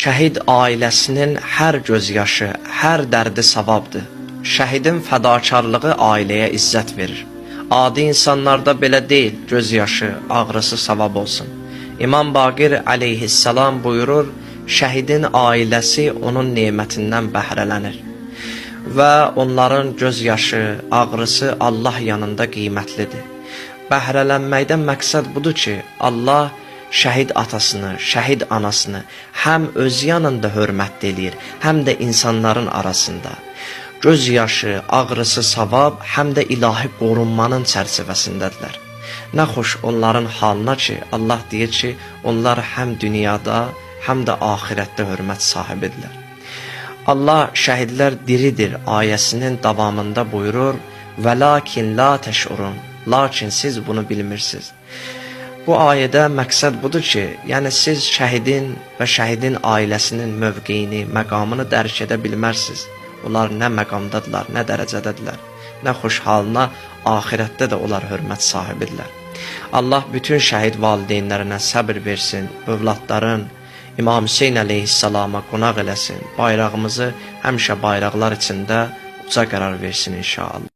Şəhid ailəsinin hər gözyaşı, hər dərdi savabdır. Şəhidin fədakarlığı ailəyə izzət verir. Adi insanlarda belə deyil, gözyaşı, ağrısı savab olsun. İmam Baqir əleyhissalam buyurur, şəhidin ailəsi onun nemətindən bəhrələnir. Və onların gözyaşı, ağrısı Allah yanında qiymətlidir. Bəhrələnməkdən məqsəd budur ki, Allah şəhid atasını, şəhid anasını həm öz yanında hörmət eləyir, həm də insanların arasında. Göz yaşı, ağrısı savab, həm də ilahi qorunmanın çərçivəsindədirlər. Nə xoş onların halına ki, Allah deyir ki, onlar həm dünyada, həm də axirətdə hörmət sahibidirlər. Allah şəhidlər diridir ayəsinin davamında buyurur, "Vəlakin la təşurun", lakin siz bunu bilmirsiniz. Bu ayədə məqsəd budur ki, yəni siz şəhidin və şəhidin ailəsinin mövqeyini, məqamını dərk edə bilmərsiniz. Onlar nə məqamdadılar, nə dərəcədədirlər, nə xoş halına axirətdə də onlar hörmət sahibidirlər. Allah bütün şəhid valideynlərinə səbir versin, övladların İmam Hüseyn əleyhissalama qonaq eləsin, bayrağımızı həmişə bayraqlar içində uca qərar versin inşallah.